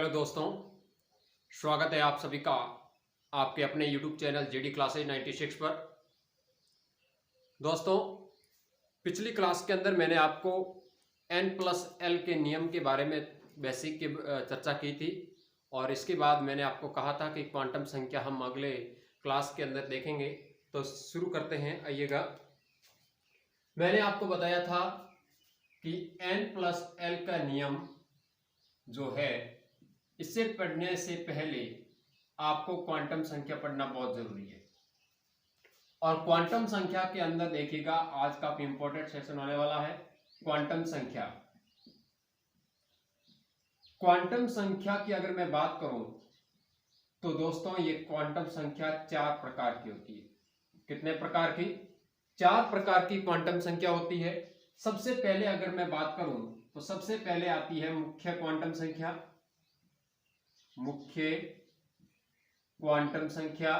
Hello दोस्तों, स्वागत है आप सभी का आपके अपने YouTube चैनल जीडी क्लासेज 96 पर। दोस्तों, पिछली क्लास के अंदर मैंने आपको N+L के नियम के बारे में बेसिक की चर्चा की थी और इसके बाद मैंने आपको कहा था कि क्वांटम संख्या हम अगले क्लास के अंदर देखेंगे। तो शुरू करते हैं। आइएगा, मैंने आपको बताया था कि N+L का नियम जो है, इससे पढ़ने से पहले आपको क्वांटम संख्या पढ़ना बहुत जरूरी है। और क्वांटम संख्या के अंदर देखिएगा, आज का इंपॉर्टेंट सेशन होने वाला है क्वांटम संख्या। क्वांटम संख्या की अगर मैं बात करूं तो दोस्तों, ये क्वांटम संख्या 4 प्रकार की होती है। कितने प्रकार की? 4 प्रकार की क्वांटम संख्या होती है। सबसे पहले अगर मैं बात करूं तो सबसे पहले आती है मुख्य क्वांटम संख्या। मुख्य क्वांटम संख्या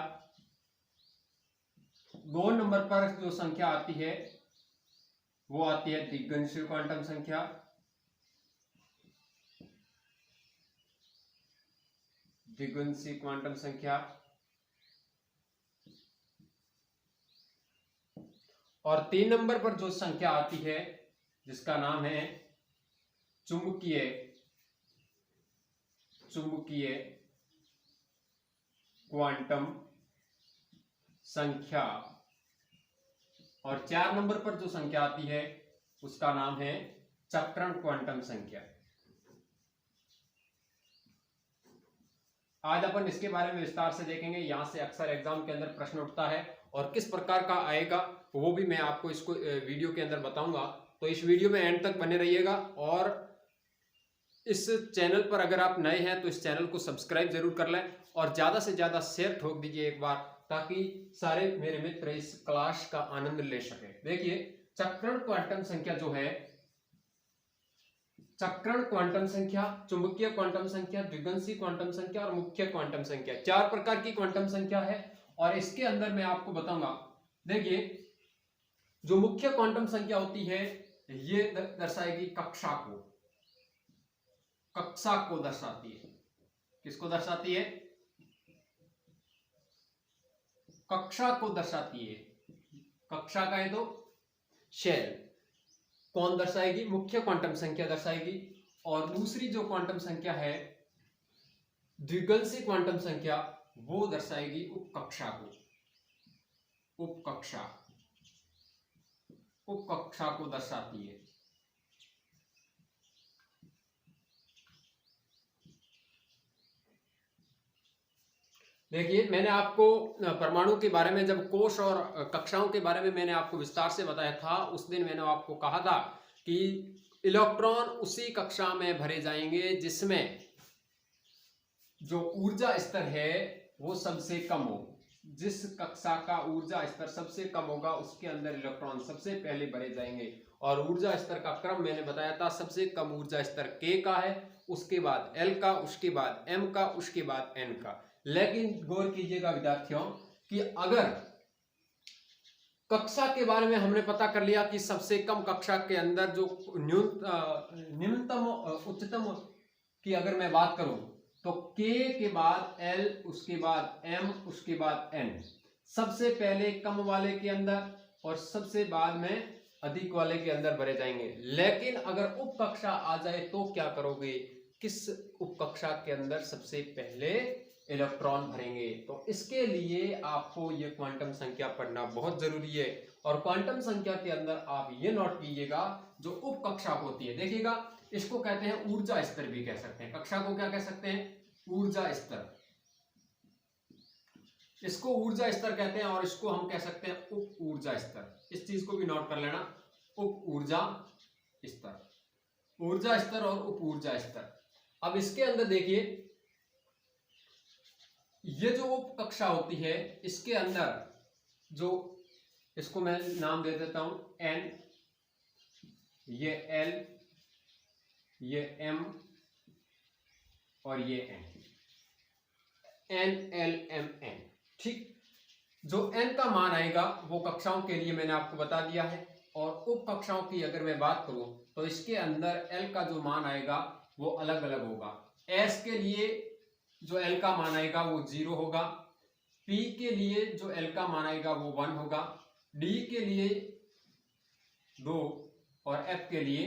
2 नंबर पर जो संख्या आती है वो आती है द्विगुणित क्वांटम संख्या। द्विगुणित क्वांटम संख्या। और 3 नंबर पर जो संख्या आती है जिसका नाम है चुंबकीय क्वांटम संख्या। और 4 नंबर पर जो संख्या आती है उसका नाम है चक्रण क्वांटम संख्या। आज अपन इसके बारे में विस्तार से देखेंगे। यहां से अक्सर एग्जाम के अंदर प्रश्न उठता है और किस प्रकार का आएगा वो भी मैं आपको इसको वीडियो के अंदर बताऊंगा। तो इस वीडियो में एंड तक बने रहिएगा। और इस चैनल पर अगर आप नए हैं तो इस चैनल को सब्सक्राइब जरूर कर लें और ज्यादा से ज्यादा शेयर ठोक दीजिए एक बार, ताकि सारे मेरे मित्र इस क्लास का आनंद ले सके। देखिए, चक्रण क्वांटम संख्या जो है, चक्रण क्वांटम संख्या, चुंबकीय क्वांटम संख्या, द्विगुणित क्वांटम संख्या और मुख्य क्वांटम संख्या, 4 प्रकार की क्वांटम संख्या है। और इसके अंदर मैं आपको बताऊंगा। देखिए, जो मुख्य क्वांटम संख्या होती है ये दर्शाएगी कक्षा को दर्शाती है। किसको दर्शाती है? कक्षा को दर्शाती है। कक्षा का है तो शेल। कौन दर्शाएगी? मुख्य क्वांटम संख्या दर्शाएगी। और दूसरी जो क्वांटम संख्या है द्विगुणित क्वांटम संख्या, वो दर्शाएगी उपकक्षा को। उपकक्षा को दर्शाती है। देखिए, मैंने आपको परमाणु के बारे में, जब कोश और कक्षाओं के बारे में मैंने आपको विस्तार से बताया था, उस दिन मैंने आपको कहा था कि इलेक्ट्रॉन उसी कक्षा में भरे जाएंगे जिसमें जो ऊर्जा स्तर है वो सबसे कम हो। जिस कक्षा का ऊर्जा स्तर सबसे कम होगा उसके अंदर इलेक्ट्रॉन सबसे पहले भरे जाएंगे। और ऊर्जा स्तर का क्रम मैंने बताया था, सबसे कम ऊर्जा स्तर K का है, उसके बाद L का, उसके बाद M का, उसके बाद N का। लेकिन गौर कीजिएगा विद्यार्थियों कि अगर कक्षा के बारे में हमने पता कर लिया कि सबसे कम कक्षा के अंदर जो न्यूनतम उच्चतम की अगर मैं बात करूं तो K के बाद L, उसके बाद M, उसके बाद N, सबसे पहले कम वाले के अंदर और सबसे बाद में अधिक वाले के अंदर भरे जाएंगे। लेकिन अगर उप कक्षा आ जाए तो क्या करोगे? किस उप कक्षा के अंदर सबसे पहले इलेक्ट्रॉन भरेंगे? तो इसके लिए आपको ये क्वांटम संख्या पढ़ना बहुत जरूरी है। और क्वांटम संख्या के अंदर आप ये नोट कीजिएगा, जो उप कक्षा होती है, देखिएगा, इसको कहते हैं ऊर्जा स्तर भी कह सकते हैं। कक्षा को क्या कह सकते हैं? ऊर्जा स्तर। इसको ऊर्जा स्तर कहते हैं और इसको हम कह सकते हैं उप ऊर्जा स्तर। इस चीज को भी नोट कर लेना, उप ऊर्जा स्तर। ऊर्जा स्तर और उप ऊर्जा स्तर। अब इसके अंदर देखिए, ये जो उप कक्षा होती है इसके अंदर जो, इसको मैं नाम दे देता हूं N, ये L, ये M और ये N, L, M, N। ठीक, जो N का मान आएगा वो कक्षाओं के लिए मैंने आपको बता दिया है। और उप कक्षाओं की अगर मैं बात करूं तो इसके अंदर L का जो मान आएगा वो अलग अलग होगा। एस के लिए जो एल का मान आएगा वो 0 होगा, पी के लिए जो एल का मान आएगा वो 1 होगा, डी के लिए 2 और एफ के लिए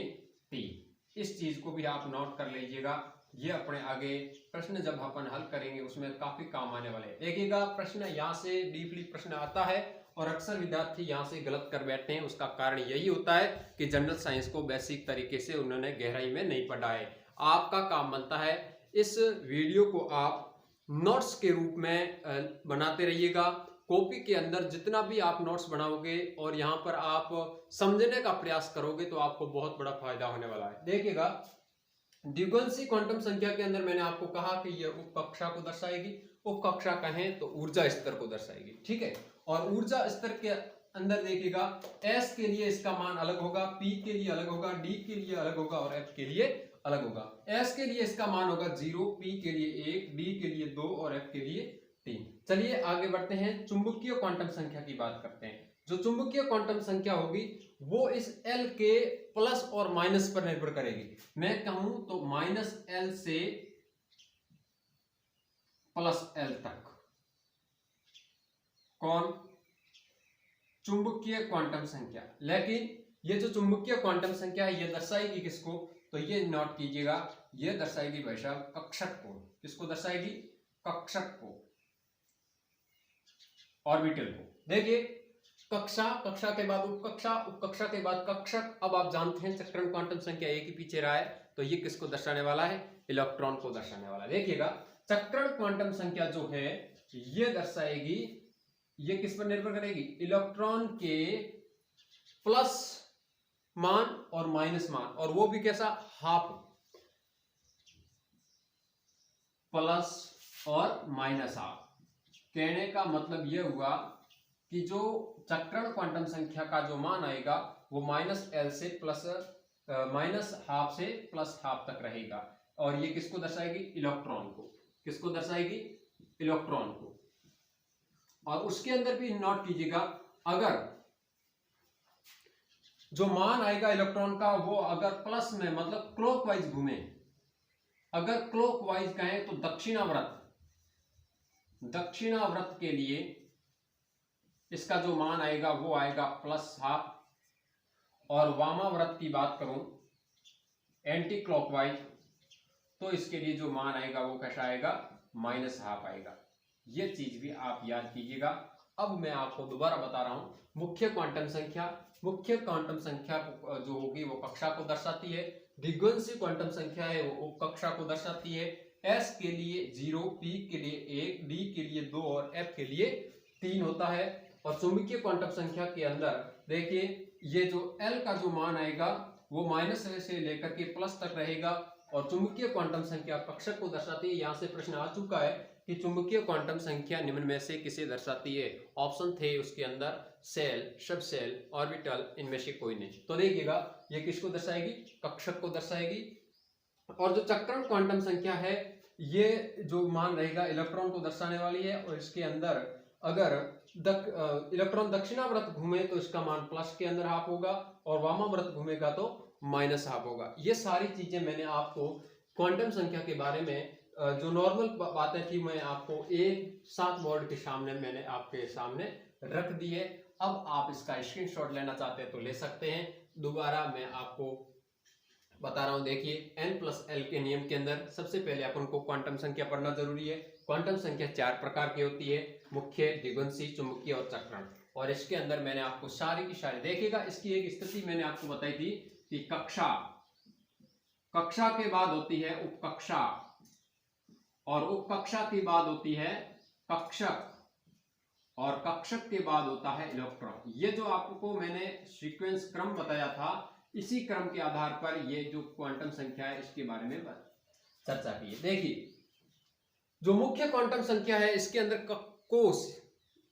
3। इस चीज को भी आप नोट कर लीजिएगा, ये अपने आगे प्रश्न जब अपन हल करेंगे उसमें काफी काम आने वाले हैं। देखिएगा प्रश्न यहाँ से डीपली प्रश्न आता है और अक्सर विद्यार्थी यहाँ से गलत कर बैठते हैं। उसका कारण यही होता है कि जनरल साइंस को बेसिक तरीके से उन्होंने गहराई में नहीं पढ़ा है। आपका काम बनता है इस वीडियो को आप नोट्स के रूप में बनाते रहिएगा। कॉपी के अंदर जितना भी आप नोट्स बनाओगे और यहाँ पर आप समझने का प्रयास करोगे तो आपको बहुत बड़ा फायदा होने वाला है। देखिएगा द्विगुणसी क्वांटम संख्या के अंदर मैंने आपको कहा कि यह उपकक्षा को दर्शाएगी। उपकक्षा कहें तो ऊर्जा स्तर को दर्शाएगी, ठीक है। और ऊर्जा स्तर के अंदर देखिएगा एस के लिए इसका मान अलग होगा, पी के लिए अलग होगा, डी के लिए अलग होगा और एफ के लिए अलग होगा। एस के लिए इसका मान होगा 0, पी के लिए 1, डी के लिए 2 और एफ के लिए 3। चलिए आगे बढ़ते हैं, चुंबकीय क्वांटम संख्या की बात करते हैं। जो चुंबकीय क्वांटम संख्या होगी वो इस एल के प्लस और माइनस पर निर्भर करेगी। मैं कहूं तो -L से +L तक कौन चुंबकीय क्वांटम संख्या। लेकिन ये जो चुंबकीय क्वांटम संख्या है ये दर्शाएगी किसको, तो ये नोट कीजिएगा, ये दर्शाएगी भाई साहब कक्षक को। किसको दर्शाएगी, कक्षक को, ऑर्बिटल को। देखिए कक्षा, कक्षा के बाद उपकक्षा, उपकक्षा के बाद कक्षक। अब आप जानते हैं चक्रण क्वांटम संख्या एक ही पीछे रहा है, तो ये किसको दर्शाने वाला है, इलेक्ट्रॉन को दर्शाने वाला है। देखिएगा चक्रण क्वांटम संख्या जो है ये दर्शाएगी, ये किस पर निर्भर करेगी, इलेक्ट्रॉन के प्लस मान और माइनस मान, और वो भी कैसा, हाफ, प्लस और माइनस हाफ। कहने का मतलब यह हुआ कि जो चक्रण क्वांटम संख्या का जो मान आएगा वो -L से -हाफ से +हाफ तक रहेगा। और ये किसको दर्शाएगी, इलेक्ट्रॉन को। किसको दर्शाएगी, इलेक्ट्रॉन को। और उसके अंदर भी नोट कीजिएगा, अगर जो मान आएगा इलेक्ट्रॉन का वो अगर प्लस में मतलब क्लॉकवाइज घूमे, अगर क्लॉकवाइज कहें तो दक्षिणावर्त, दक्षिणावर्त के लिए इसका जो मान आएगा वो आएगा +हाफ। और वामावर्त की बात करूं एंटी क्लॉकवाइज, तो इसके लिए जो मान आएगा वो कैसा आएगा, -हाफ आएगा। ये चीज भी आप याद कीजिएगा। अब मैं आपको दोबारा बता रहा हूं, मुख्य क्वांटम संख्या, मुख्य क्वांटम संख्या जो होगी वो कक्षा को दर्शाती है। द्विगुणसी क्वांटम संख्या है वो उपकक्षा को दर्शाती है। एस के लिए 0, पी के लिए 1, डी के लिए 2 और एफ के लिए 3 होता है। और चुंबकीय क्वांटम संख्या के अंदर देखिए ये जो एल का जो मान आएगा वो माइनस से लेकर के प्लस तक रहेगा। और चुंबकीय क्वांटम संख्या कक्षक को दर्शाती है। यहाँ से प्रश्न आ चुका है कि चुंबकीय क्वांटम संख्या निम्न में से किसे दर्शाती है। ऑप्शन थे उसके अंदर सेल, सब सेल, ऑर्बिटल, इनमें से कोई नहीं। तो देखिएगा ये किसको दर्शाएगी, कक्षक को दर्शाएगी। और जो चक्रण क्वांटम संख्या है ये जो मान रहेगा इलेक्ट्रॉन को दर्शाने वाली है। और इसके अंदर अगर इलेक्ट्रॉन दक्षिणावर्त घूमे तो इसका मान प्लस के अंदर हाफ होगा और वामावर्त घूमेगा तो -हाफ होगा। ये सारी चीजें मैंने आपको क्वांटम संख्या के बारे में जो नॉर्मल बातें थी मैं आपको एक साथ बोर्ड के सामने मैंने आपके सामने रख दी है। अब आप इसका स्क्रीनशॉट लेना चाहते हैं तो ले सकते हैं। दोबारा मैं आपको बता रहा हूं, देखिए n+L के नियम के अंदर सबसे पहले अपन को क्वांटम संख्या पढ़ना जरूरी है। क्वांटम संख्या 4 प्रकार की होती है, मुख्य, द्विगुणसी, चुंबकीय और चक्रण। और इसके अंदर मैंने आपको सारी की सारी, देखिएगा इसकी एक स्थिति मैंने आपको बताई थी कि कक्षा, कक्षा के बाद होती है उपकक्षा और उपकक्षा के बाद होती है कक्षक और कक्षक के बाद होता है इलेक्ट्रॉन। ये जो आपको मैंने सीक्वेंस क्रम बताया था, इसी क्रम के आधार पर ये जो क्वांटम संख्या है इसके बारे में चर्चा की है। देखिए जो मुख्य क्वांटम संख्या है इसके अंदर कोष,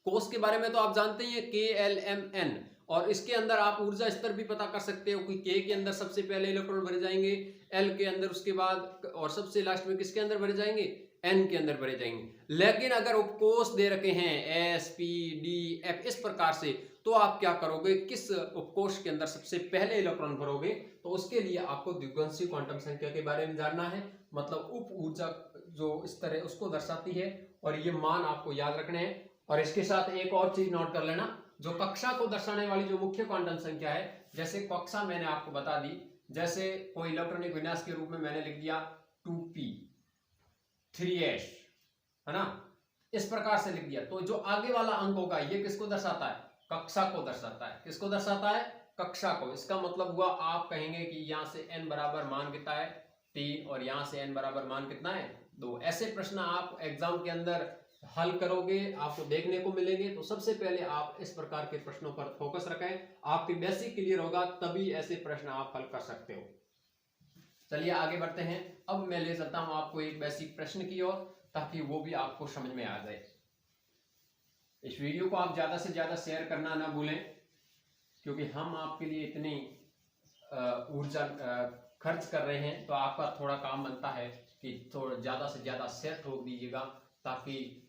कोष के बारे में तो आप जानते ही हैं, KLMN। और इसके अंदर आप ऊर्जा स्तर भी पता कर सकते हो कि K के अंदर सबसे पहले इलेक्ट्रॉन भरे जाएंगे, L के अंदर उसके बाद, और सबसे लास्ट में किसके अंदर भरे जाएंगे, N के अंदर भरे जाएंगे। लेकिन अगर उपकोष दे रखे हैं S, P, D, F इस प्रकार से, तो आप क्या करोगे, किस उपकोष के अंदर सबसे पहले इलेक्ट्रॉन भरोगे, तो उसके लिए आपको द्विगुणित क्वांटम संख्या के बारे में जानना है। मतलब उप ऊर्जा जो इस तरह उसको दर्शाती है, और ये मान आपको याद रखने हैं। और इसके साथ एक और चीज नोट कर लेना, जो कक्षा को दर्शाने वाली जो मुख्य क्वांटम संख्या है, जैसे कक्षा मैंने आपको बता दी, जैसे कोई इलेक्ट्रॉनिक विन्यास के रूप में मैंने लिख दिया 2p 3s, है ना, इस प्रकार से लिख दिया। तो जो आगे वाला अंक होगा ये किसको दर्शाता है, कक्षा को दर्शाता है। किसको दर्शाता है, कक्षा को। इसका मतलब हुआ आप कहेंगे कि यहां से n बराबर मान कितना है 3, और यहां से n बराबर मान कितना है 2। ऐसे प्रश्न आप एग्जाम के अंदर हल करोगे, आपको देखने को मिलेंगे। तो सबसे पहले आप इस प्रकार के प्रश्नों पर फोकस रखें, आपकी बेसिक क्लियर होगा, तभी ऐसे प्रश्न आप हल कर सकते हो। चलिए आगे बढ़ते हैं। अब मैं ले चलता हूं आपको एक बेसिक प्रश्न की ओर, ताकि वो भी आपको समझ में आ जाए। इस वीडियो को आप ज्यादा से ज्यादा शेयर करना ना भूलें, क्योंकि हम आपके लिए इतनी ऊर्जा खर्च कर रहे हैं, तो आपका थोड़ा काम बनता है कि थोड़ा ज्यादा से ज्यादा शेयर ठोक दीजिएगा, ताकि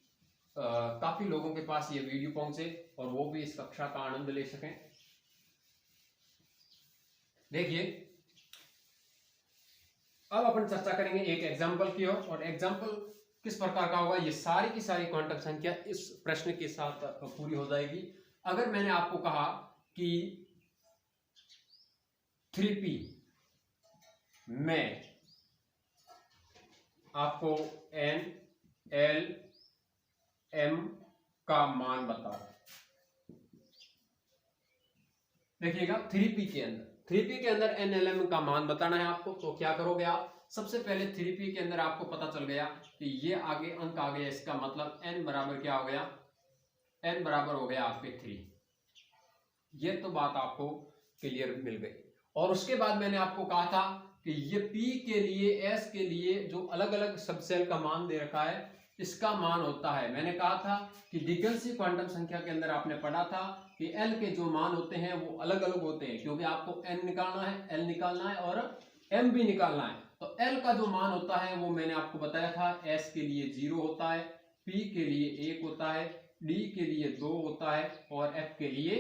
काफी लोगों के पास ये वीडियो पहुंचे और वो भी इस कक्षा का आनंद ले सकें। देखिए, अब अपन चर्चा करेंगे एक एग्जाम्पल की ओर, और एग्जाम्पल किस प्रकार का होगा, ये सारी की सारी क्वांटम संख्या इस प्रश्न के साथ पूरी हो जाएगी। अगर मैंने आपको कहा कि 3p में आपको n l m का मान बताओ। देखिएगा 3p के अंदर n l m का मान बताना है आपको, तो क्या करोगे आप, सबसे पहले 3p के अंदर आपको पता चल गया कि ये आगे अंक आ गया, इसका मतलब n बराबर क्या हो गया, n बराबर हो गया आपके 3। ये तो बात आपको क्लियर मिल गई। और उसके बाद मैंने आपको कहा था कि ये p के लिए, s के लिए जो अलग अलग सबसेल का मान दे रखा है, इसका मान होता है, मैंने कहा था कि द्विगुणित क्वांटम संख्या के अंदर आपने पढ़ा था कि l के जो मान होते हैं वो अलग अलग होते हैं, क्योंकि आपको n निकालना है, l निकालना है और m भी निकालना है। तो l का जो मान होता है वो मैंने आपको बताया था, s के लिए 0 होता है, p के लिए 1 होता है, d के लिए 2 होता है और f के लिए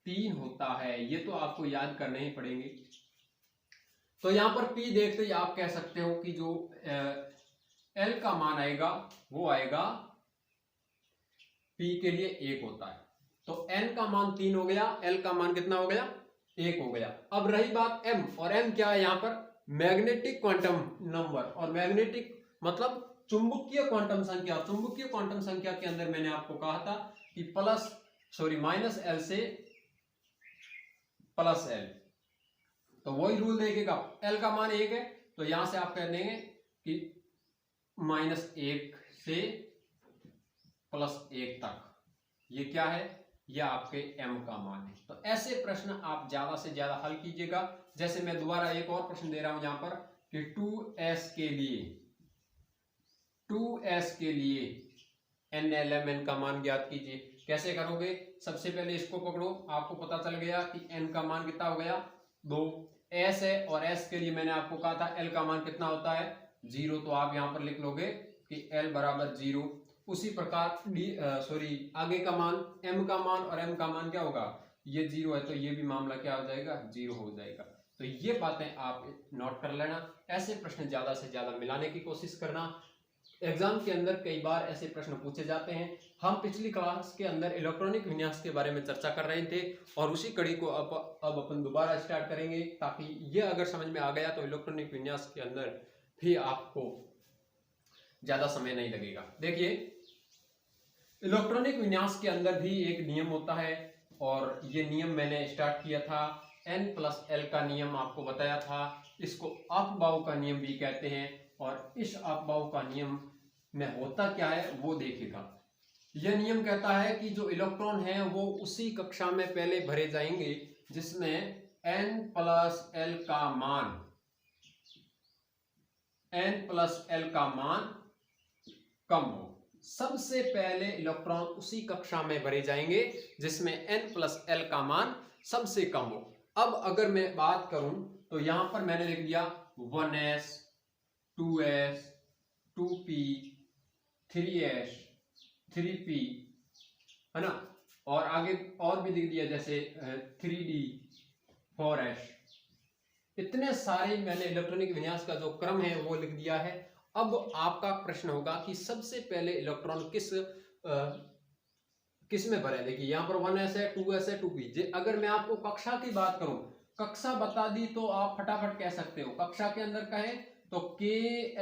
3 होता है। ये तो आपको याद करने ही पड़ेंगे। तो यहां पर p देखते ही आप कह सकते हो कि जो l का मान आएगा वो आएगा, p के लिए 1 होता है, तो n का मान 3 हो गया, l का मान कितना हो गया, 1 हो गया। अब रही बात m, और m क्या है, यहां पर मैग्नेटिक क्वांटम नंबर, और मैग्नेटिक मतलब चुंबकीय क्वांटम संख्या। चुंबकीय क्वांटम संख्या के अंदर मैंने आपको कहा था कि माइनस l से प्लस l, तो वही रूल देखेगा, l का मान 1 है तो यहां से आप कह देंगे कि -1 से +1 तक, ये क्या है, यह आपके m का मान है। तो ऐसे प्रश्न आप ज्यादा से ज्यादा हल कीजिएगा। जैसे मैं दोबारा एक और प्रश्न दे रहा हूं यहां पर कि 2s के लिए n का मान ज्ञात कीजिए। कैसे करोगे, सबसे पहले इसको पकड़ो, आपको पता चल गया कि n का मान कितना हो गया 2, s है, और s के लिए मैंने आपको कहा था l का मान कितना होता है 0, तो आप यहां पर लिख लोगे कि l बराबर 0। उसी प्रकार आगे का मान m का मान और m का मान क्या होगा, ये 0 है, तो ये भी मामला क्या हो जाएगा, 0 हो जाएगा। तो ये बातें आप नोट कर लेना। ऐसे प्रश्न ज्यादा से ज्यादा मिलाने की कोशिश करना। एग्जाम के अंदर कई बार ऐसे प्रश्न पूछे जाते हैं। हम पिछली क्लास के अंदर इलेक्ट्रॉनिक विन्यास के बारे में चर्चा कर रहे थे, और उसी कड़ी को अब अपन दोबारा स्टार्ट करेंगे, ताकि ये अगर समझ में आ गया तो इलेक्ट्रॉनिक विन्यास के अंदर भी आपको ज्यादा समय नहीं लगेगा। देखिए, इलेक्ट्रॉनिक विन्यास के अंदर भी एक नियम होता है, और ये नियम मैंने स्टार्ट किया था, n+l का नियम आपको बताया था। इसको अफबाउ का नियम भी कहते हैं, और इस अफबाउ का नियम में होता क्या है वो देखिएगा। यह नियम कहता है कि जो इलेक्ट्रॉन है वो उसी कक्षा में पहले भरे जाएंगे जिसमें n+l का मान कम हो। सबसे पहले इलेक्ट्रॉन उसी कक्षा में भरे जाएंगे जिसमें n+l का मान सबसे कम हो। अब अगर मैं बात करूं तो यहां पर मैंने लिख दिया 1s 2s 2p 3s 3p, है ना। और आगे और भी लिख दिया जैसे 3D 4S। इतने सारे मैंने इलेक्ट्रॉनिक विन्यास का जो क्रम है वो लिख दिया है। अब आपका प्रश्न होगा कि सबसे पहले इलेक्ट्रॉन किस में भरे। देखिए यहाँ पर 1s है, 2s है, 2p। अगर मैं आपको कक्षा की बात करूं, कक्षा बता दी तो आप फटाफट कह सकते हो। कक्षा के अंदर कहें तो k,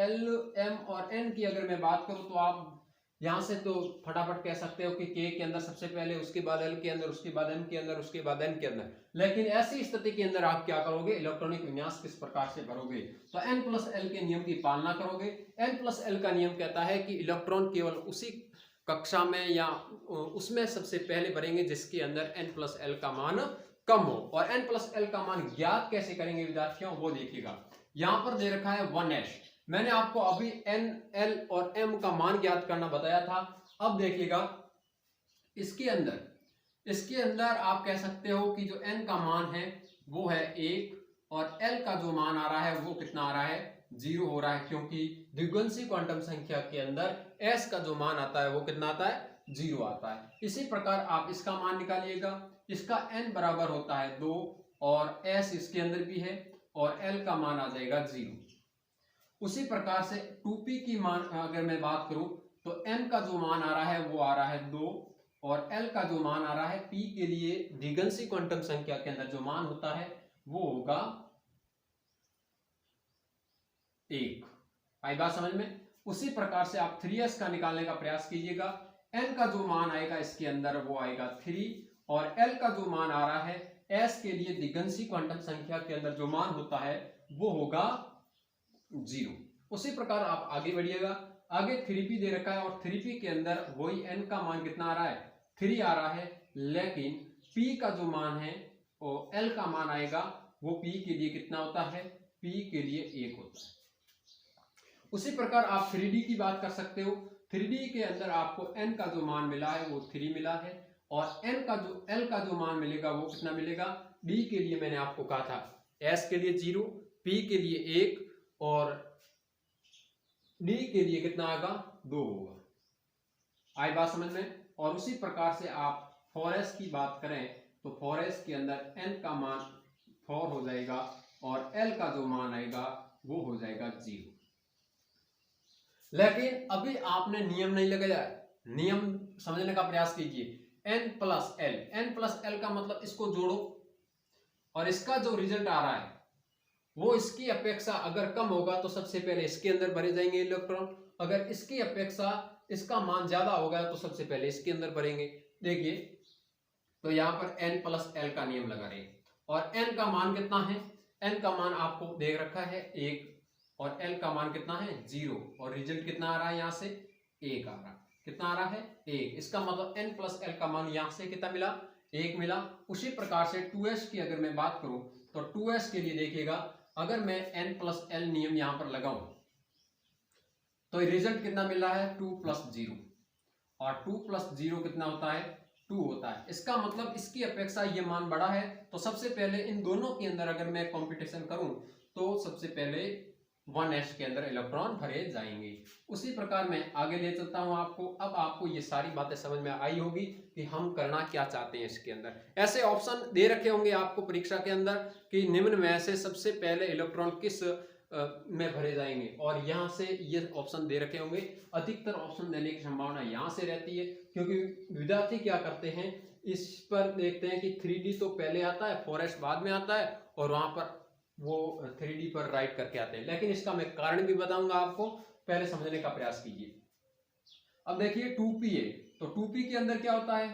l, m और n की अगर मैं बात करूं तो आप यहां से तो फटाफट कह सकते हो कि k के अंदर सबसे पहले, उसके बाद l के अंदर, उसके बाद m के अंदर, उसके बाद n के अंदर। लेकिन ऐसी स्थिति के अंदर आप क्या करोगे, इलेक्ट्रॉनिक विन्यास किस प्रकार से भरोगे, तो n प्लस l के नियम की पालना करोगे। n प्लस l का नियम कहता है कि इलेक्ट्रॉन केवल उसी कक्षा में या उसमें सबसे पहले भरेंगे जिसके अंदर n प्लस l का मान कम हो। और n प्लस l का मान ज्ञात कैसे करेंगे विद्यार्थियों, वो देखिएगा। यहां पर दे रखा है 1s। मैंने आपको अभी n, l और m का मान ज्ञात करना बताया था। अब देखिएगा इसके अंदर आप कह सकते हो कि जो n का मान है वो है 1 और l का जो मान आ रहा है वो कितना आ रहा है, 0 हो रहा है, क्योंकि द्विगुणित क्वांटम संख्या के अंदर s का जो मान आता है वो कितना आता है, 0 आता है। इसी प्रकार आप इसका मान निकालिएगा। इसका n बराबर होता है 2 और s इसके अंदर भी है और l का मान आ जाएगा 0। उसी प्रकार से 2p की मान अगर मैं बात करूं तो m का जो मान आ रहा है वो आ रहा है 2 और l का जो मान आ रहा है p के लिए द्विगुणित क्वांटम संख्या के अंदर जो मान होता है वो होगा 1। आई बात समझ में। उसी प्रकार से आप 3s का निकालने का प्रयास कीजिएगा। n का जो मान आएगा इसके अंदर वो आएगा 3 और l का जो मान आ रहा है s के लिए द्विगुणित क्वांटम संख्या के अंदर जो मान होता है वो होगा 0। उसी प्रकार आप आगे बढ़िएगा। आगे 3p दे रखा है और 3p के अंदर वही n का मान कितना आ रहा है, 3 आ रहा है, लेकिन p का जो मान है और l का मान आएगा वो p के लिए कितना होता है, p के लिए 1 होता है। उसी प्रकार आप 3d की बात कर सकते हो। 3d के अंदर आपको n का जो मान मिला है वो 3 मिला है और l का जो मान मिलेगा वो कितना मिलेगा। d के लिए मैंने आपको कहा था s के लिए 0, p के लिए 1 और d के लिए कितना आएगा, 2 होगा। आई बात समझ में। और उसी प्रकार से आप 4s की बात करें तो 4s के अंदर n का मान 4 हो जाएगा और l का जो मान आएगा वो हो जाएगा 0। लेकिन अभी आपने नियम नहीं लगाया, नियम समझने का प्रयास कीजिए। n प्लस l का मतलब इसको जोड़ो और इसका जो रिजल्ट आ रहा है वो इसकी अपेक्षा अगर कम होगा तो सबसे पहले इसके अंदर भरे जाएंगे इलेक्ट्रॉन, अगर इसकी अपेक्षा इसका मान ज्यादा होगा तो सबसे पहले इसके अंदर भरेंगे। देखिए तो यहां पर n प्लस l का नियम लगा रहे और n का मान कितना है, n का मान आपको दे रखा है 1 और l का मान कितना है 0 और रिजल्ट कितना आ रहा है, यहां से 1 आ रहा है। कितना आ रहा है, 1। इसका मतलब n प्लस l का मान यहां से कितना मिला, 1 मिला। उसी प्रकार से 2s की अगर मैं बात करूं तो 2s के लिए देखिएगा, अगर मैं n प्लस l नियम यहां पर लगाऊं तो रिजल्ट कितना मिल रहा है, 2 प्लस 0 और 2 प्लस 0 कितना होता है, 2 होता है। इसका मतलब इसकी अपेक्षा ये मान बड़ा है तो सबसे पहले इन दोनों के अंदर अगर मैं कंपटीशन करूं तो सबसे पहले 1s के अंदर इलेक्ट्रॉन भरे जाएंगे। उसी प्रकार मैं आगे ले चलता हूं आपको। अब आपको ये सारी बातें समझ में आई होगी कि हम करना क्या चाहते हैं इसके अंदर। ऐसे ऑप्शन दे रखे होंगे आपको परीक्षा के अंदर कि निम्न में से सबसे पहले इलेक्ट्रॉन किस में भरे जाएंगे और यहाँ से ये ऑप्शन दे रखे होंगे। अधिकतर ऑप्शन देने की संभावना यहाँ से रहती है क्योंकि विद्यार्थी क्या करते हैं, इस पर देखते हैं कि 3D तो पहले आता है, 4s बाद में आता है और वहां पर वो 3D पर राइट करके आते हैं। लेकिन इसका मैं कारण भी बताऊंगा आपको, पहले समझने का प्रयास कीजिए। अब देखिए 2p है तो 2p के अंदर क्या होता है,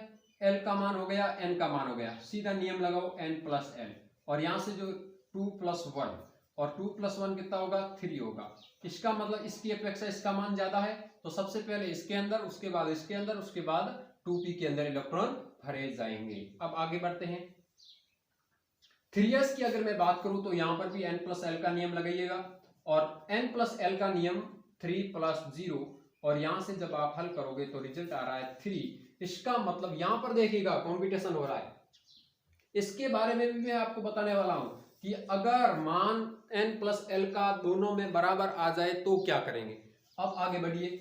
l का मान हो गया, n का मान हो गया, सीधा नियम लगाओ n प्लस l और यहां से जो 2 प्लस 1 और 2 प्लस 1 कितना होगा, 3 होगा। इसका मतलब इसकी अपेक्षा इसका मान ज्यादा है तो सबसे पहले इसके अंदर, उसके बाद इसके अंदर, उसके बाद 2p के अंदर इलेक्ट्रॉन भरे जाएंगे। अब आगे बढ़ते हैं। 3s की अगर मैं बात करूं तो यहां पर भी n प्लस l का नियम लगाइएगा और n प्लस l का नियम 3 प्लस 0 और यहां से जब आप हल करोगे तो रिजल्ट आ रहा है 3। इसका मतलब यहां पर देखिएगा कंपटीशन हो रहा है, इसके बारे में भी मैं आपको बताने वाला हूं कि अगर मान n प्लस l का दोनों में बराबर आ जाए तो क्या करेंगे। अब आगे बढ़िए।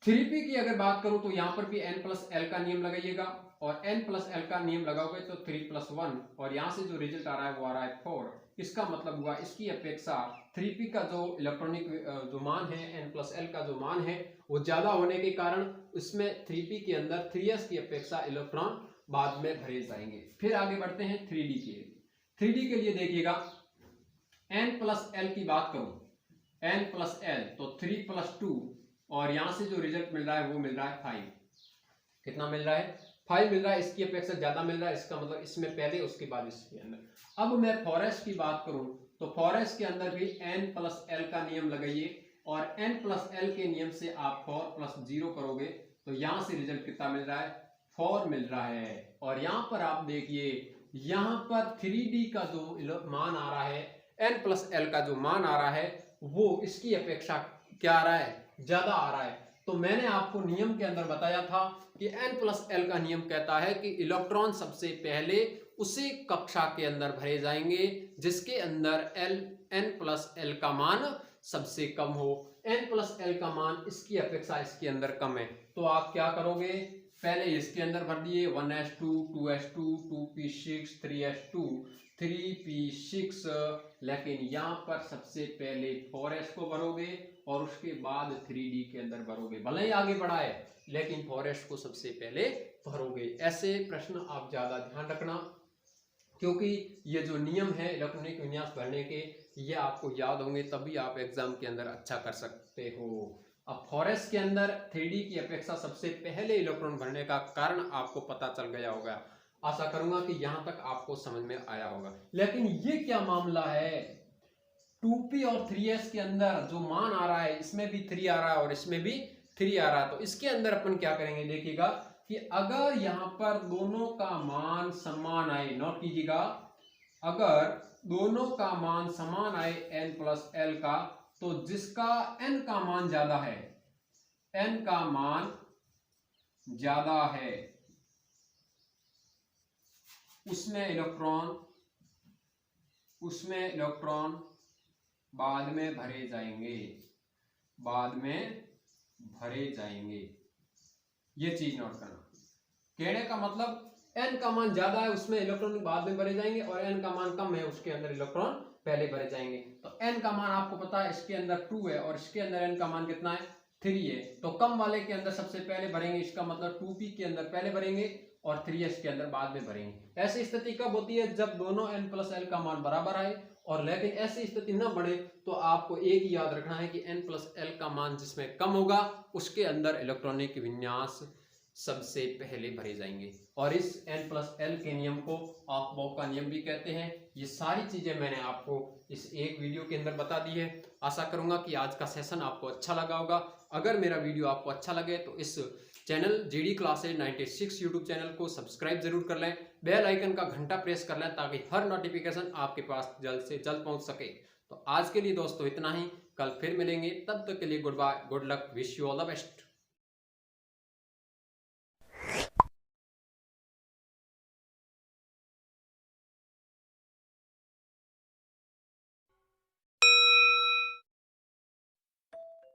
3p की अगर बात करूं तो यहां पर भी n प्लस एल का नियम लगाइएगा और n प्लस एल का नियम लगाओगे तो 3 प्लस 1 और यहां से जो रिजल्ट आ रहा है वो आ रहा है 4। इसका मतलब हुआ इसकी अपेक्षा 3p का जो इलेक्ट्रॉनिक जो मान है n प्लस एल का जो मान है वो ज्यादा होने के कारण इसमें 3p के अंदर 3s की अपेक्षा इलेक्ट्रॉन बाद में भरे जाएंगे। फिर आगे बढ़ते हैं 3d के लिए। 3d के लिए देखिएगा n प्लस एल की बात करूं n प्लस एल तो 3 प्लस 2 और यहां से जो रिजल्ट मिल रहा है वो मिल रहा है 5। कितना मिल रहा है? 5 मिल रहा है। इसकी अपेक्षा ज्यादा मिल रहा है, इसका मतलब इसमें पहले उसके बाद इसके अंदर। अब मैं फॉरेस्ट की बात करूं तो फॉरेस्ट के अंदर भी n प्लस एल का नियम लगाइए और n प्लस एल के नियम से आप 4 प्लस 0 करोगे तो यहां से रिजल्ट कितना मिल रहा है? 4 मिल रहा है। और यहां पर आप देखिए यहां पर 3d का जो मान आ रहा है n प्लस एल का जो मान आ रहा है वो इसकी अपेक्षा क्या आ रहा है? ज्यादा आ रहा है। तो मैंने आपको नियम के अंदर बताया था कि n प्लस एल का नियम कहता है कि इलेक्ट्रॉन सबसे पहले उसी कक्षा के अंदर भरे जाएंगे जिसके अंदर n प्लस एल का मान सबसे कम हो। n प्लस एल का मान इसकी अपेक्षा इसके अंदर कम है तो आप क्या करोगे? पहले इसके अंदर भर दिए 1s2 2s2 2p6 3s2 3p6, लेकिन यहाँ पर सबसे पहले 4s को भरोगे और उसके बाद 3d के अंदर भरोगे। भले ही आगे बढ़ा है लेकिन 4s को सबसे पहले भरोगे। ऐसे प्रश्न आप ज्यादा ध्यान रखना क्योंकि ये जो नियम है इलेक्ट्रॉनिक विन्यास भरने के ये आपको याद होंगे तभी आप एग्जाम के अंदर अच्छा कर सकते हो। अब फॉरेस्ट के अंदर 3d की अपेक्षा सबसे पहले इलेक्ट्रॉन भरने का कारण आपको पता चल गया होगा। आशा करूंगा कि यहां तक आपको समझ में आया होगा। लेकिन ये क्या मामला है? 2p और 3s के अंदर जो मान आ रहा है इसमें भी 3 आ रहा है और इसमें भी 3 आ रहा है। तो इसके अंदर अपन क्या करेंगे? देखिएगा कि अगर यहां पर दोनों का मान समान आए, नोट कीजिएगा, अगर दोनों का मान समान आए n प्लस एल का तो जिसका n का मान ज्यादा है, n का मान ज्यादा है उसमें इलेक्ट्रॉन बाद में भरे जाएंगे। ये चीज नोट करना। कहने का मतलब n का मान ज्यादा है उसमें इलेक्ट्रॉन बाद में भरे जाएंगे और n का मान कम है उसके अंदर इलेक्ट्रॉन पहले भरे जाएंगे। तो n का मान आपको पता है इसके अंदर 2 है और इसके अंदर n का मान कितना है? 3 है। तो कम वाले के अंदर सबसे पहले भरेंगे, इसका मतलब 2p के अंदर पहले भरेंगे और 3s के अंदर बाद में भरेंगे। ऐसी स्थिति कब होती है? जब दोनों n प्लस एल का मान बराबर आए। और लेकिन ऐसी स्थिति न बढ़े तो आपको एक ही याद रखना है कि n प्लस एल का मान जिसमें कम होगा उसके अंदर इलेक्ट्रॉनिक विन्यास सबसे पहले भरे जाएंगे। और इस n प्लस एल के नियम को आप बॉक का नियम भी कहते हैं। ये सारी चीजें मैंने आपको इस एक वीडियो के अंदर बता दी है। आशा करूंगा कि आज का सेशन आपको अच्छा लगा होगा। अगर मेरा वीडियो आपको अच्छा लगे तो इस channel GD classes 96 YouTube channel को सब्सक्राइब जरूर कर लें, बेल आइकन का घंटा प्रेस कर लें ताकि हर नोटिफिकेशन आपके पास जल्द से जल्द पहुंच सके। तो आज के लिए दोस्तों इतना ही, कल फिर मिलेंगे, तब तक के लिए goodbye, good luck, wish you all the best.